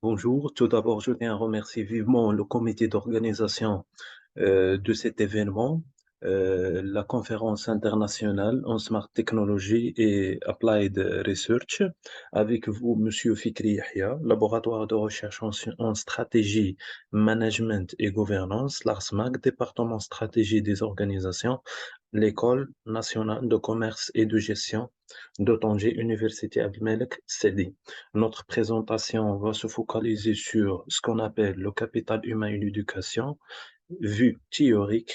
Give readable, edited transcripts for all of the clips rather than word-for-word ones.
Bonjour, tout d'abord, je tiens à remercier vivement le comité d'organisation de cet événement, la conférence internationale en Smart Technology et Applied Research, avec vous, Monsieur Fikri Yahya, laboratoire de recherche en stratégie, management et gouvernance, l'ARSMAC, département stratégie des organisations, l'École nationale de commerce et de gestion de Tanger, Université Abdelmelek, CEDI. Notre présentation va se focaliser sur ce qu'on appelle le capital humain et l'éducation, vue théorique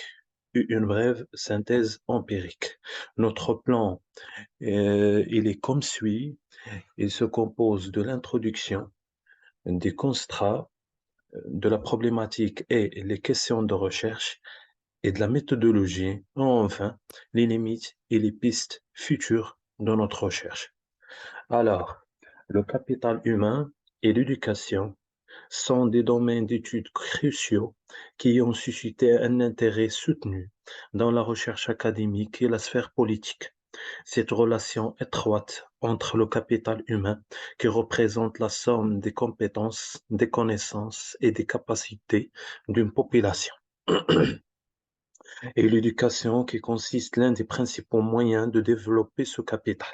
et une brève synthèse empirique. Notre plan, il est comme suit. Il se compose de l'introduction, des constats, de la problématique et les questions de recherche et de la méthodologie, enfin, les limites et les pistes futures de notre recherche. Alors, le capital humain et l'éducation sont des domaines d'études cruciaux qui ont suscité un intérêt soutenu dans la recherche académique et la sphère politique. Cette relation étroite entre le capital humain, qui représente la somme des compétences, des connaissances et des capacités d'une population, et l'éducation, qui consiste l'un des principaux moyens de développer ce capital,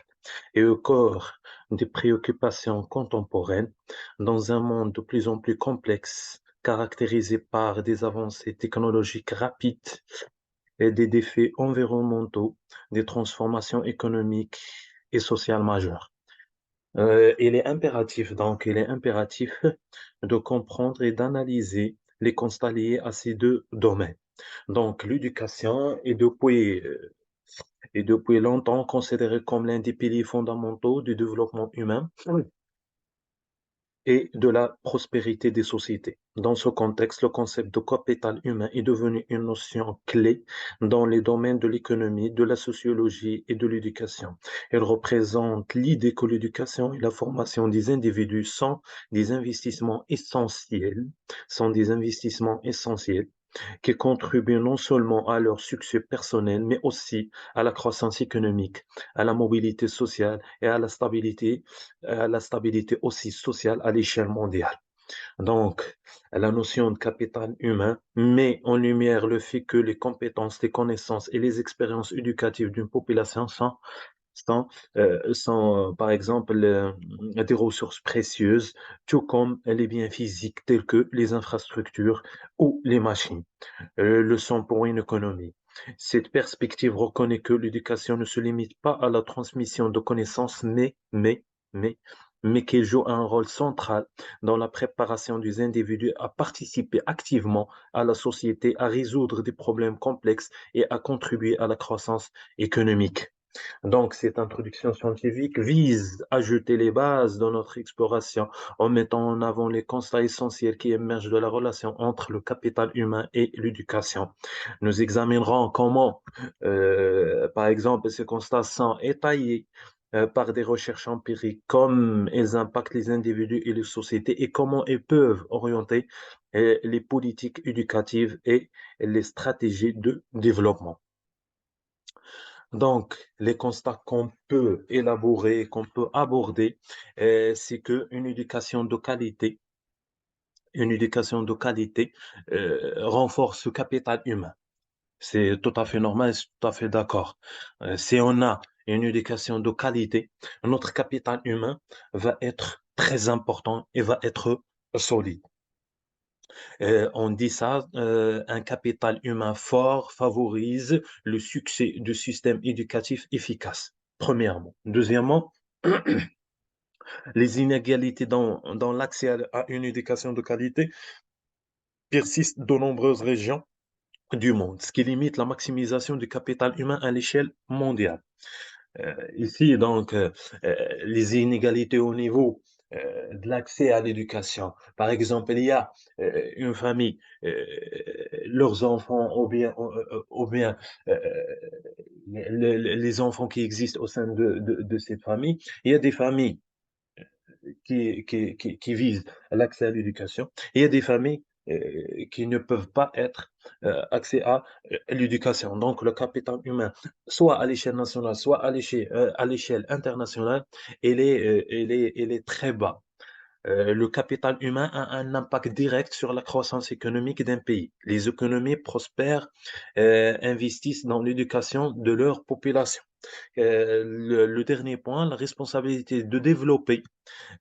est au corps des préoccupations contemporaines dans un monde de plus en plus complexe, caractérisé par des avancées technologiques rapides et des défis environnementaux, des transformations économiques et sociales majeures. Il est impératif de comprendre et d'analyser les constats liés à ces deux domaines. Donc, l'éducation est depuis longtemps considérée comme l'un des piliers fondamentaux du développement humain. Oui. Et de la prospérité des sociétés. Dans ce contexte, le concept de capital humain est devenu une notion clé dans les domaines de l'économie, de la sociologie et de l'éducation. Elle représente l'idée que l'éducation et la formation des individus des investissements essentiels, sont des investissements essentiels qui contribuent non seulement à leur succès personnel, mais aussi à la croissance économique, à la mobilité sociale et à la stabilité aussi sociale à l'échelle mondiale. Donc, la notion de capital humain met en lumière le fait que les compétences, les connaissances et les expériences éducatives d'une population sont, par exemple, des ressources précieuses, tout comme les biens physiques tels que les infrastructures ou les machines le sont pour une économie. Cette perspective reconnaît que l'éducation ne se limite pas à la transmission de connaissances, mais, mais qu'elle joue un rôle central dans la préparation des individus à participer activement à la société, à résoudre des problèmes complexes et à contribuer à la croissance économique. Donc, cette introduction scientifique vise à jeter les bases de notre exploration en mettant en avant les constats essentiels qui émergent de la relation entre le capital humain et l'éducation. Nous examinerons comment, par exemple, ces constats sont étayés par des recherches empiriques, comment ils impactent les individus et les sociétés et comment ils peuvent orienter les politiques éducatives et les stratégies de développement. Donc, les constats qu'on peut élaborer, qu'on peut aborder, c'est qu'une éducation de qualité, une éducation de qualité renforce ce capital humain. C'est tout à fait normal, je suis tout à fait d'accord. Si on a une éducation de qualité, notre capital humain va être très important et va être solide. On dit ça, un capital humain fort favorise le succès du système éducatif efficace, premièrement. Deuxièmement, les inégalités dans l'accès à une éducation de qualité persistent dans de nombreuses régions du monde, ce qui limite la maximisation du capital humain à l'échelle mondiale. Ici, donc, les inégalités au niveau de l'accès à l'éducation. Par exemple, il y a une famille, leurs enfants ou bien euh, les enfants qui existent au sein de cette famille. Il y a des familles qui visent l'accès à l'éducation. Il y a des familles qui ne peuvent pas être accès à l'éducation. Donc, le capital humain, soit à l'échelle nationale, soit à l'échelle internationale, il est très bas. Le capital humain a un impact direct sur la croissance économique d'un pays. Les économies prospères investissent dans l'éducation de leur population. Le dernier point, la responsabilité de développer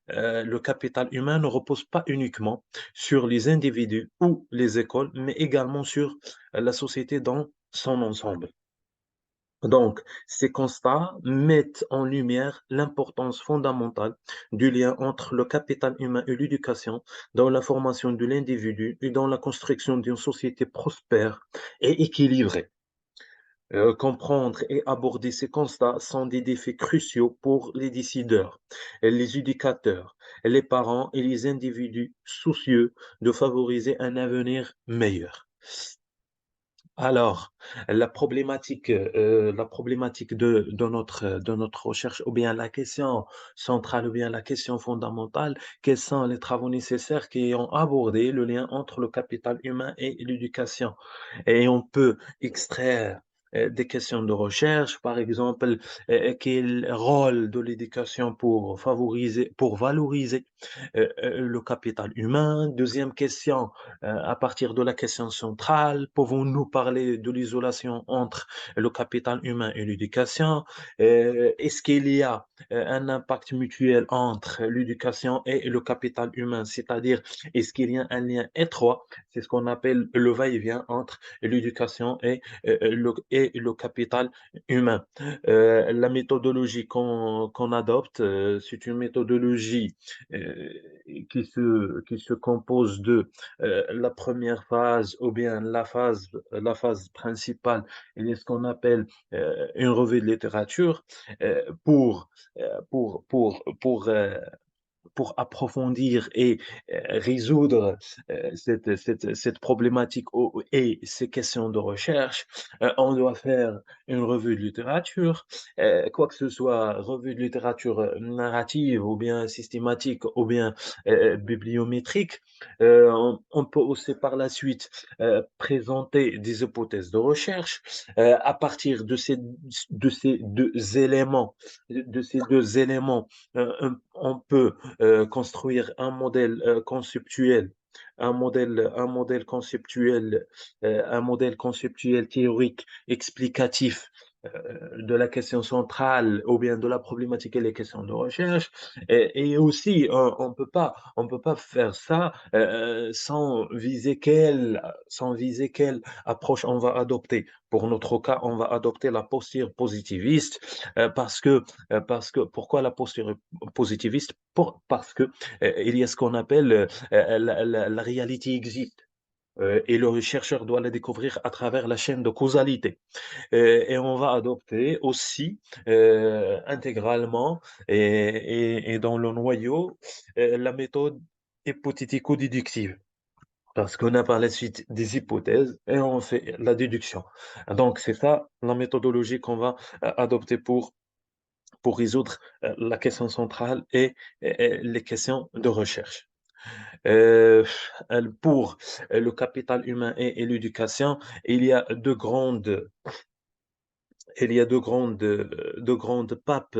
le capital humain ne repose pas uniquement sur les individus ou les écoles, mais également sur la société dans son ensemble. Donc, ces constats mettent en lumière l'importance fondamentale du lien entre le capital humain et l'éducation dans la formation de l'individu et dans la construction d'une société prospère et équilibrée. Comprendre et aborder ces constats sont des défis cruciaux pour les décideurs, les éducateurs, les parents et les individus soucieux de favoriser un avenir meilleur. Alors, la problématique de notre recherche, ou bien la question centrale, ou bien la question fondamentale, quels sont les travaux nécessaires qui ont abordé le lien entre le capital humain et l'éducation? Et on peut extraire des questions de recherche, par exemple, quel rôle de l'éducation pour favoriser, pour valoriser le capital humain? Deuxième question, à partir de la question centrale, pouvons-nous parler de l'isolation entre le capital humain et l'éducation? Est-ce qu'il y a un impact mutuel entre l'éducation et le capital humain? C'est-à-dire, est-ce qu'il y a un lien étroit? C'est ce qu'on appelle le va-et-vient entre l'éducation et le capital humain. La méthodologie qu'on adopte, c'est une méthodologie euh, qui se compose de la première phase ou bien la phase principale, il y a ce qu'on appelle une revue de littérature euh, pour, pour approfondir et résoudre cette problématique et ces questions de recherche. On doit faire une revue de littérature, quoi que ce soit, revue de littérature narrative ou bien systématique ou bien bibliométrique. On peut aussi par la suite présenter des hypothèses de recherche à partir de ces deux éléments. De ces deux éléments, on peut construire un modèle conceptuel théorique explicatif de la question centrale ou bien de la problématique et les questions de recherche. Et aussi, on peut pas faire ça sans viser quelle approche on va adopter. Pour notre cas, on va adopter la posture positiviste parce que pourquoi la posture positiviste? Parce que il y a ce qu'on appelle la réalité existe. Et le chercheur doit la découvrir à travers la chaîne de causalité. Et on va adopter aussi intégralement et dans le noyau la méthode hypothético-déductive. Parce qu'on a par la suite des hypothèses et on fait la déduction. Donc, c'est ça la méthodologie qu'on va adopter pour résoudre la question centrale et les questions de recherche. Euh, pour le capital humain et l'éducation, il y a deux grandes papes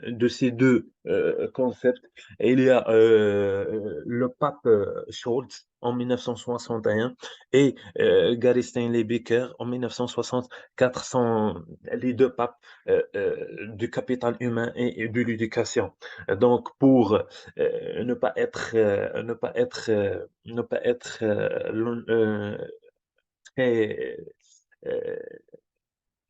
de ces deux concepts. Et il y a le pape Scholz en 1961 et Gary Stanley Baker en 1964 sont les deux papes du capital humain et de l'éducation. Donc, pour ne pas être très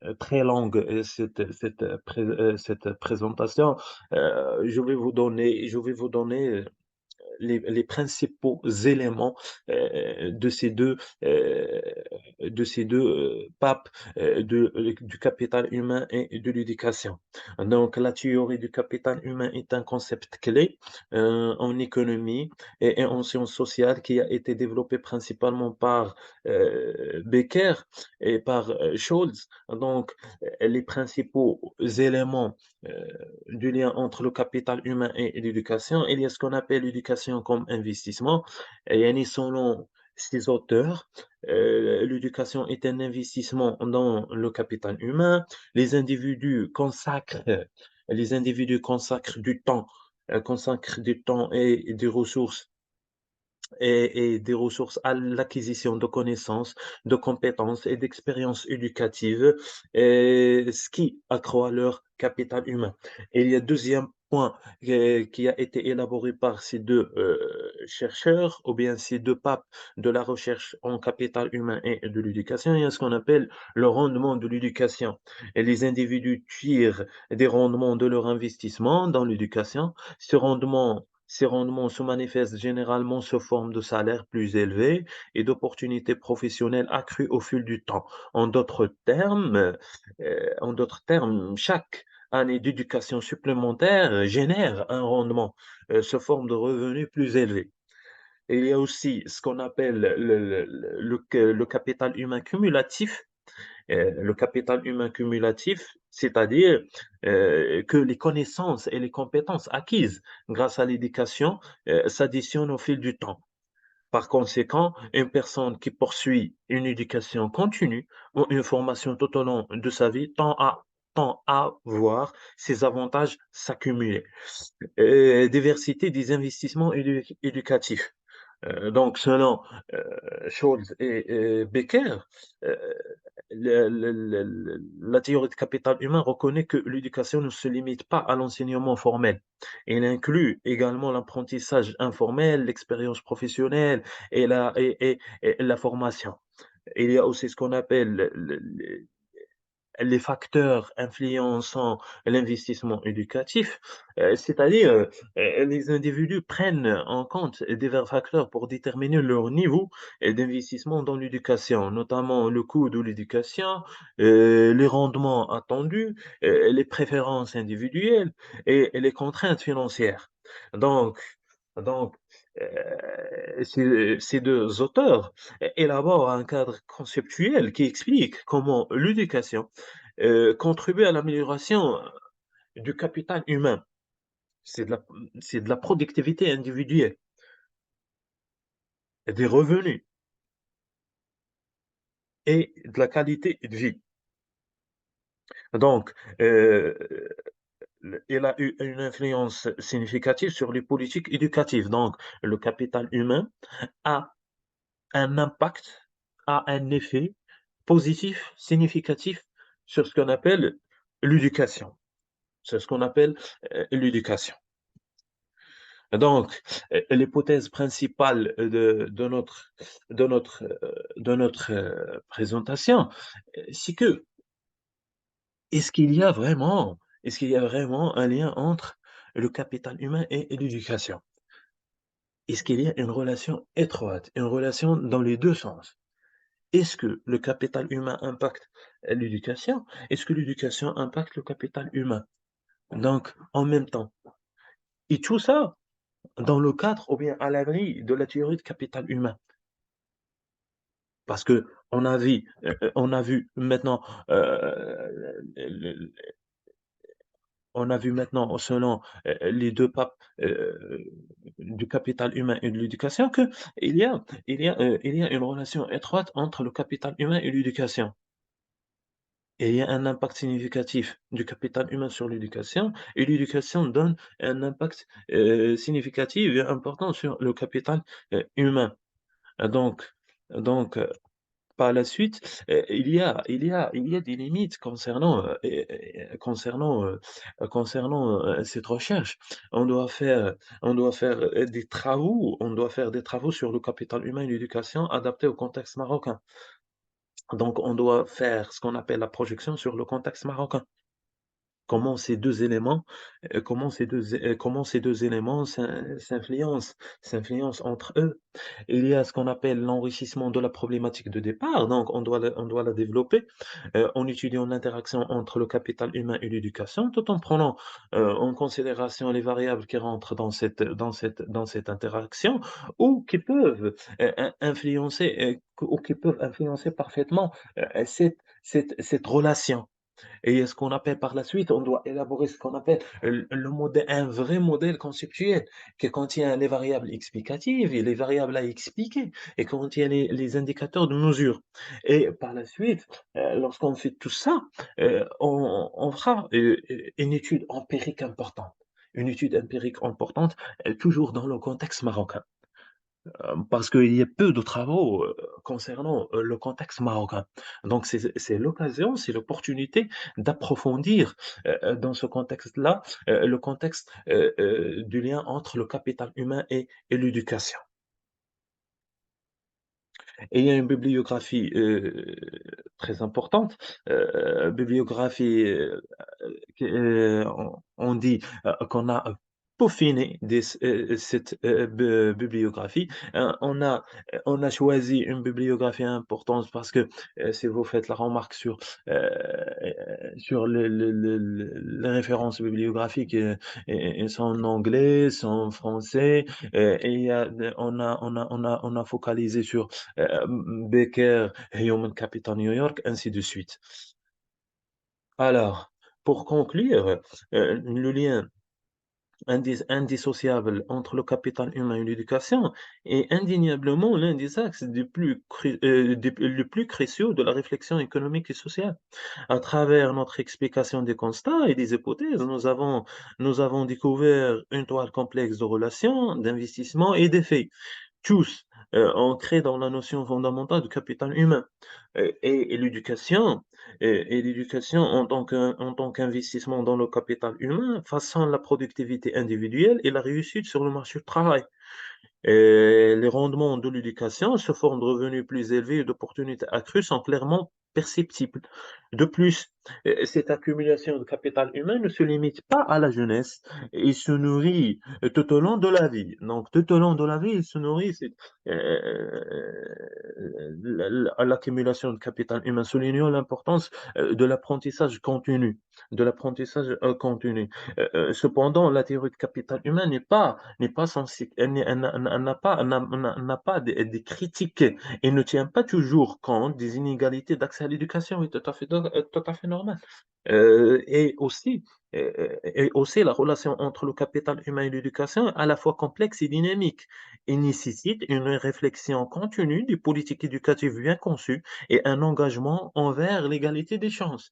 euh, très longue cette présentation. Je vais vous donner les principaux éléments de euh, ces deux papes du capital humain et de l'éducation. Donc, la théorie du capital humain est un concept clé en économie et en sciences sociales qui a été développé principalement par Becker et par Scholz. Donc, les principaux éléments euh, du lien entre le capital humain et l'éducation, il y a ce qu'on appelle l'éducation comme investissement. Et yani, selon ces auteurs, l'éducation est un investissement dans le capital humain. Les individus consacrent, les individus consacrent du temps. consacre du temps et des ressources à l'acquisition de connaissances, de compétences et d'expériences éducatives, ce qui accroît leur capital humain. Et il y a deuxième point qui a été élaboré par ces deux chercheurs, ou bien ces deux papes de la recherche en capital humain et de l'éducation, il y a ce qu'on appelle le rendement de l'éducation. Et les individus tirent des rendements de leur investissement dans l'éducation. Ces rendements se manifestent généralement sous forme de salaires plus élevés et d'opportunités professionnelles accrues au fil du temps. En d'autres termes, chaque année d'éducation supplémentaire génère un rendement sous forme de revenus plus élevés. Et il y a aussi ce qu'on appelle le capital humain cumulatif. Le capital humain cumulatif, c'est-à-dire que les connaissances et les compétences acquises grâce à l'éducation s'additionnent au fil du temps. Par conséquent, une personne qui poursuit une éducation continue ou une formation tout au long de sa vie tend à voir ses avantages s'accumuler. Diversité des investissements éducatifs. Donc, selon Scholz et Becker, euh, la théorie de capital humain reconnaît que l'éducation ne se limite pas à l'enseignement formel. Elle inclut également l'apprentissage informel, l'expérience professionnelle et la formation. Il y a aussi ce qu'on appelle les facteurs influençant l'investissement éducatif, c'est-à-dire les individus prennent en compte divers facteurs pour déterminer leur niveau d'investissement dans l'éducation, notamment le coût de l'éducation, les rendements attendus, les préférences individuelles et les contraintes financières. Donc, donc, ces deux auteurs élaborent un cadre conceptuel qui explique comment l'éducation contribue à l'amélioration du capital humain. C'est de la, c'est de la productivité individuelle, des revenus et de la qualité de vie. Donc, euh, elle a eu une influence significative sur les politiques éducatives. Donc, le capital humain a un impact, a un effet positif, significatif sur ce qu'on appelle l'éducation. C'est ce qu'on appelle l'éducation. Donc, l'hypothèse principale de notre présentation, c'est que est-ce qu'il y a vraiment, est-ce qu'il y a vraiment un lien entre le capital humain et l'éducation? Est-ce qu'il y a une relation étroite, une relation dans les deux sens? Est-ce que le capital humain impacte l'éducation? Est-ce que l'éducation impacte le capital humain? Donc, en même temps. Et tout ça dans le cadre ou bien à l'abri de la théorie de capital humain. Parce que on a vu maintenant, on a vu maintenant selon les deux papes du capital humain et de l'éducation que il y a une relation étroite entre le capital humain et l'éducation. Et il y a un impact significatif du capital humain sur l'éducation, et l'éducation donne un impact significatif et important sur le capital humain. Donc, donc par la suite, il y a des limites concernant cette recherche. On doit faire, des travaux sur le capital humain et l'éducation adaptés au contexte marocain. Donc, on doit faire ce qu'on appelle la projection sur le contexte marocain. Comment ces deux éléments s'influencent entre eux. Il y a ce qu'on appelle l'enrichissement de la problématique de départ, donc on doit la développer en étudiant l'interaction entre le capital humain et l'éducation, tout en prenant en considération les variables qui rentrent dans cette interaction ou qui peuvent influencer parfaitement cette relation. Et ce qu'on appelle par la suite, on doit élaborer ce qu'on appelle le modèle, un vrai modèle conceptuel qui contient les variables explicatives et les variables à expliquer et contient les indicateurs de mesure. Et par la suite, lorsqu'on fait tout ça, on fera une étude empirique importante. une étude empirique importante, toujours dans le contexte marocain. Parce qu'il y a peu de travaux, concernant, le contexte marocain. Donc c'est l'occasion, c'est l'opportunité d'approfondir, dans ce contexte-là, le contexte, du lien entre le capital humain et l'éducation. Et il y a une bibliographie, très importante, bibliographie, on dit, qu'on a peaufiné cette, bibliographie. On a choisi une bibliographie importante parce que, si vous faites la remarque sur les références bibliographiques, elles sont en anglais, sont en français, et on a focalisé sur, Becker, Human Capital New York, ainsi de suite. Alors, pour conclure, le lien indissociable entre le capital humain et l'éducation est indéniablement l'un des axes les plus cruciaux de la réflexion économique et sociale. À travers notre explication des constats et des hypothèses, nous avons découvert une toile complexe de relations, d'investissements et d'effets tous, ancrés dans la notion fondamentale du capital humain. Et l'éducation en tant qu'investissement dans le capital humain façonne la productivité individuelle et la réussite sur le marché du travail. Et les rendements de l'éducation, sous forme de revenus plus élevés et d'opportunités accrues, sont clairement perceptibles. De plus, cette accumulation de capital humain ne se limite pas à la jeunesse, il se nourrit tout au long de la vie. Donc, tout au long de la vie, il se nourrit l'accumulation de capital humain, soulignant l'importance de l'apprentissage continu. Cependant, la théorie de capital humain n'est pas censée, elle n'a pas des critiques et ne tient pas toujours compte des inégalités d'accès à l'éducation. Oui, tout à fait normal. Et aussi, la relation entre le capital humain et l'éducation est à la fois complexe et dynamique. Il nécessite une réflexion continue des politiques éducatives bien conçues et un engagement envers l'égalité des chances.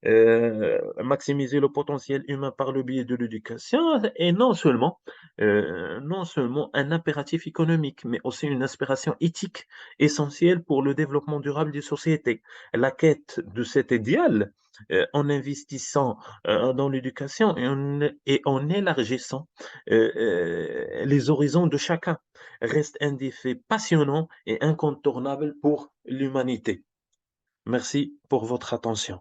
Maximiser le potentiel humain par le biais de l'éducation est non seulement un impératif économique, mais aussi une aspiration éthique essentielle pour le développement durable des sociétés. La quête de cet idéal, en investissant dans l'éducation et en élargissant les horizons de chacun, reste un défi passionnant et incontournable pour l'humanité. Merci pour votre attention.